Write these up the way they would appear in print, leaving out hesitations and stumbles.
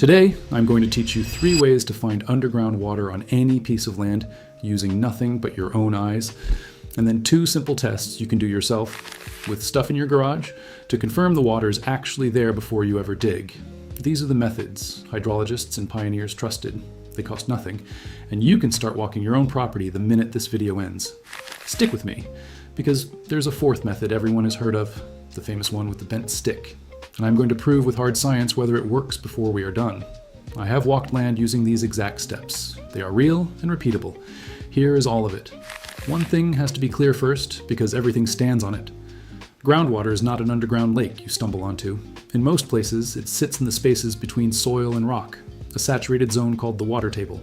Today, I'm going to teach you 3 ways to find underground water on any piece of land using nothing but your own eyes, and then 2 simple tests you can do yourself with stuff in your garage to confirm the water is actually there before you ever dig. These are the methods hydrologists and pioneers trusted. They cost nothing, and you can start walking your own property the minute this video ends. Stick with me, because there's a 4th method everyone has heard of, the famous one with the bent stick. And I'm going to prove with hard science whether it works before we are done. I have walked land using these exact steps. They are real and repeatable. Here is all of it. One thing has to be clear first, because everything stands on it. Groundwater is not an underground lake you stumble onto. In most places, it sits in the spaces between soil and rock, a saturated zone called the water table,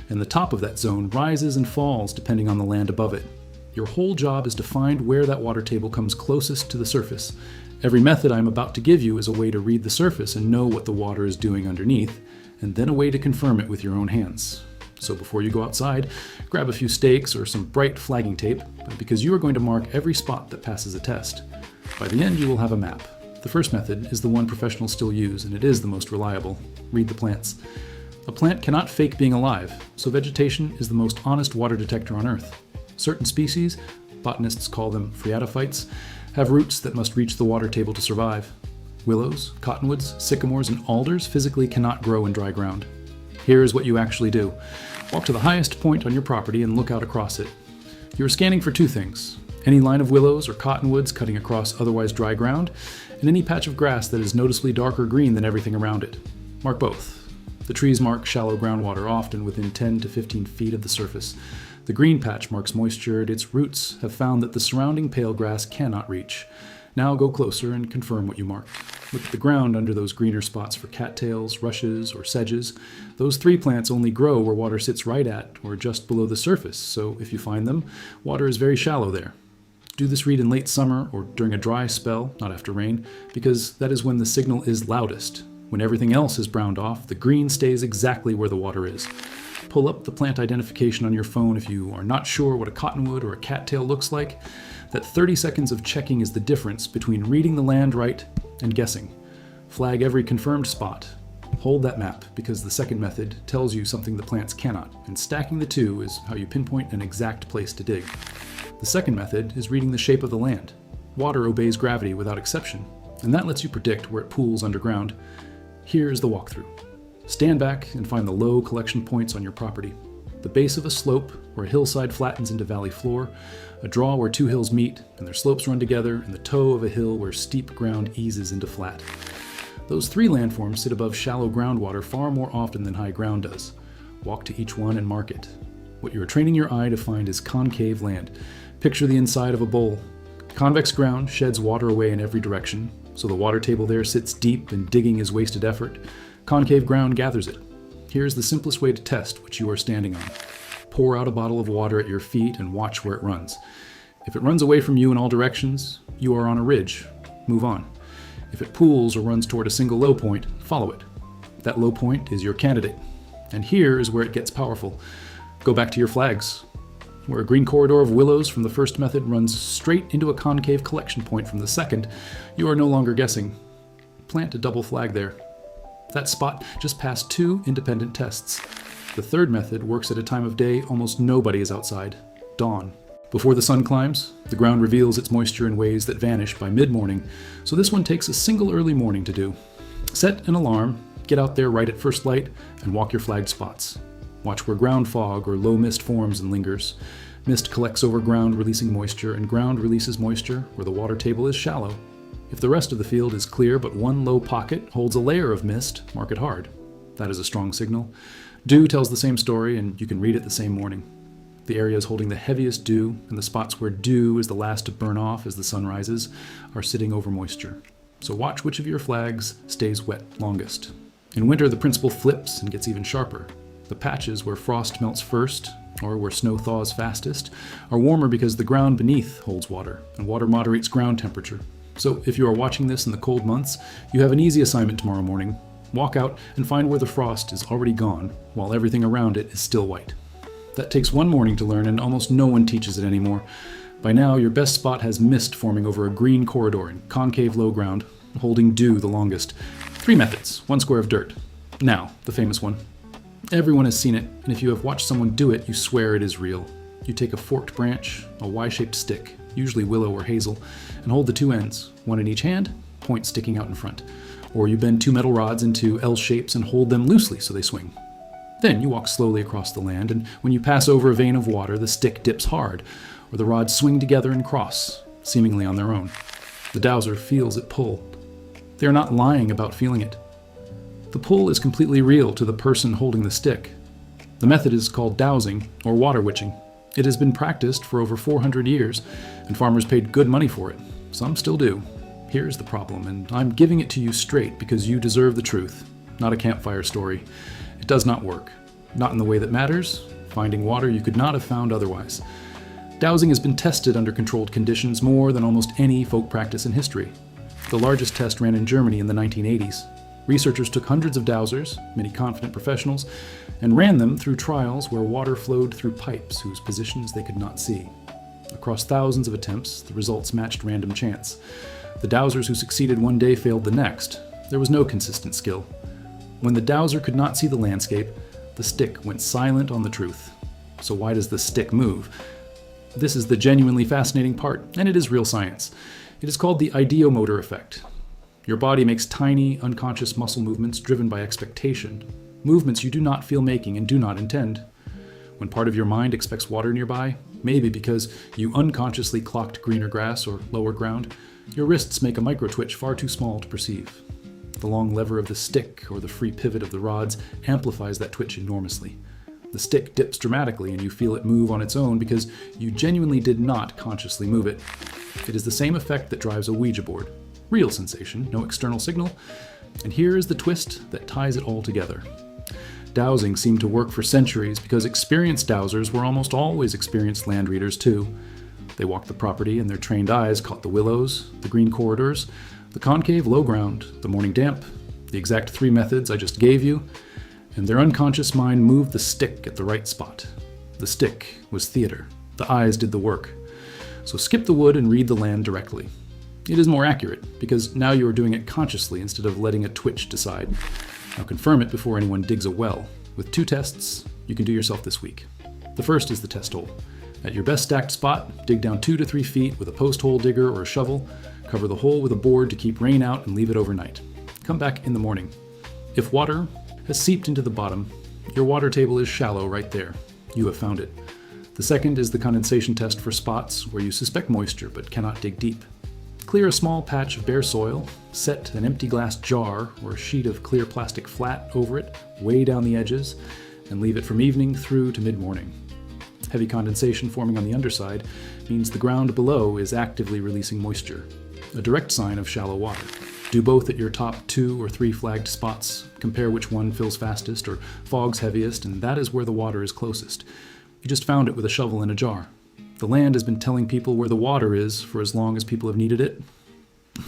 and the top of that zone rises and falls depending on the land above it. Your whole job is to find where that water table comes closest to the surface. Every method I'm about to give you is a way to read the surface and know what the water is doing underneath, and then a way to confirm it with your own hands. So before you go outside, grab a few stakes or some bright flagging tape, because you are going to mark every spot that passes a test. By the end, you will have a map. The first method is the one professionals still use, and it is the most reliable. Read the plants. A plant cannot fake being alive, so vegetation is the most honest water detector on Earth. Certain species, botanists call them phreatophytes, have roots that must reach the water table to survive. Willows, cottonwoods, sycamores, and alders physically cannot grow in dry ground. Here is what you actually do. Walk to the highest point on your property and look out across it. You are scanning for 2 things: any line of willows or cottonwoods cutting across otherwise dry ground, and any patch of grass that is noticeably darker green than everything around it. Mark both. The trees mark shallow groundwater, often within 10 to 15 feet of the surface. The green patch marks moisture, and its roots have found that the surrounding pale grass cannot reach. Now go closer and confirm what you marked. Look at the ground under those greener spots for cattails, rushes, or sedges. Those 3 plants only grow where water sits right at or just below the surface, so if you find them, water is very shallow there. Do this read in late summer or during a dry spell, not after rain, because that is when the signal is loudest. When everything else is browned off, the green stays exactly where the water is. Pull up the plant identification on your phone if you are not sure what a cottonwood or a cattail looks like. That 30 seconds of checking is the difference between reading the land right and guessing. Flag every confirmed spot. Hold that map, because the second method tells you something the plants cannot, and stacking the 2 is how you pinpoint an exact place to dig. The second method is reading the shape of the land. Water obeys gravity without exception, and that lets you predict where it pools underground. Here is the walkthrough. Stand back and find the low collection points on your property. The base of a slope where a hillside flattens into valley floor, a draw where 2 hills meet and their slopes run together, and the toe of a hill where steep ground eases into flat. Those 3 landforms sit above shallow groundwater far more often than high ground does. Walk to each one and mark it. What you are training your eye to find is concave land. Picture the inside of a bowl. Convex ground sheds water away in every direction, so the water table there sits deep and digging is wasted effort. Concave ground gathers it. Here's the simplest way to test what you are standing on. Pour out a bottle of water at your feet and watch where it runs. If it runs away from you in all directions, you are on a ridge. Move on. If it pools or runs toward a single low point, follow it. That low point is your candidate. And here is where it gets powerful. Go back to your flags. Where a green corridor of willows from the first method runs straight into a concave collection point from the second, you are no longer guessing. Plant a double flag there. That spot just passed 2 independent tests. The third method works at a time of day almost nobody is outside: dawn. Before the sun climbs, the ground reveals its moisture in ways that vanish by mid-morning, so this one takes a single early morning to do. Set an alarm, get out there right at first light, and walk your flagged spots. Watch where ground fog or low mist forms and lingers. Mist collects over ground, releasing moisture, and ground releases moisture where the water table is shallow. If the rest of the field is clear but one low pocket holds a layer of mist, mark it hard. That is a strong signal. Dew tells the same story, and you can read it the same morning. The areas holding the heaviest dew, and the spots where dew is the last to burn off as the sun rises, are sitting over moisture. So watch which of your flags stays wet longest. In winter, the principle flips and gets even sharper. The patches where frost melts first, or where snow thaws fastest, are warmer because the ground beneath holds water, and water moderates ground temperature. So if you are watching this in the cold months, you have an easy assignment tomorrow morning. Walk out and find where the frost is already gone, while everything around it is still white. That takes 1 morning to learn, and almost no one teaches it anymore. By now, your best spot has mist forming over a green corridor in concave low ground, holding dew the longest. 3 methods, 1 square of dirt. Now, the famous one. Everyone has seen it, and if you have watched someone do it, you swear it is real. You take a forked branch, a Y-shaped stick, usually willow or hazel, and hold the two ends, one in each hand, point sticking out in front. Or you bend two metal rods into L shapes and hold them loosely so they swing. Then you walk slowly across the land, and when you pass over a vein of water, the stick dips hard, or the rods swing together and cross, seemingly on their own. The dowser feels it pull. They are not lying about feeling it. The pull is completely real to the person holding the stick. The method is called dowsing, or water witching. It has been practiced for over 400 years, and farmers paid good money for it. Some still do. Here's the problem, and I'm giving it to you straight because you deserve the truth, not a campfire story. It does not work. Not in the way that matters, finding water you could not have found otherwise. Dowsing has been tested under controlled conditions more than almost any folk practice in history. The largest test ran in Germany in the 1980s. Researchers took hundreds of dowsers, many confident professionals, and ran them through trials where water flowed through pipes whose positions they could not see. Across thousands of attempts, the results matched random chance. The dowsers who succeeded one day failed the next. There was no consistent skill. When the dowser could not see the landscape, the stick went silent on the truth. So why does the stick move? This is the genuinely fascinating part, and it is real science. It is called the ideomotor effect. Your body makes tiny, unconscious muscle movements driven by expectation, movements you do not feel making and do not intend. When part of your mind expects water nearby, maybe because you unconsciously clocked greener grass or lower ground, your wrists make a micro-twitch far too small to perceive. The long lever of the stick or the free pivot of the rods amplifies that twitch enormously. The stick dips dramatically and you feel it move on its own because you genuinely did not consciously move it. It is the same effect that drives a Ouija board. Real sensation, no external signal. And here is the twist that ties it all together. Dowsing seemed to work for centuries because experienced dowsers were almost always experienced land readers too. They walked the property and their trained eyes caught the willows, the green corridors, the concave low ground, the morning damp, the exact 3 methods I just gave you, and their unconscious mind moved the stick at the right spot. The stick was theater. The eyes did the work. So skip the wood and read the land directly. It is more accurate, because now you are doing it consciously instead of letting a twitch decide. Now confirm it before anyone digs a well, with 2 tests you can do yourself this week. The first is the test hole. At your best stacked spot, dig down 2 to 3 feet with a post hole digger or a shovel, cover the hole with a board to keep rain out and leave it overnight. Come back in the morning. If water has seeped into the bottom, your water table is shallow right there. You have found it. The second is the condensation test for spots where you suspect moisture but cannot dig deep. Clear a small patch of bare soil, set an empty glass jar or a sheet of clear plastic flat over it, way down the edges, and leave it from evening through to mid-morning. Heavy condensation forming on the underside means the ground below is actively releasing moisture, a direct sign of shallow water. Do both at your top 2 or 3 flagged spots, compare which one fills fastest or fogs heaviest, and that is where the water is closest. You just found it with a shovel in a jar. The land has been telling people where the water is for as long as people have needed it.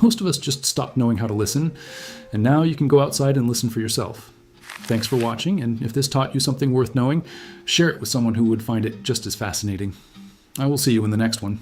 Most of us just stopped knowing how to listen, and now you can go outside and listen for yourself. Thanks for watching, and if this taught you something worth knowing, share it with someone who would find it just as fascinating. I will see you in the next one.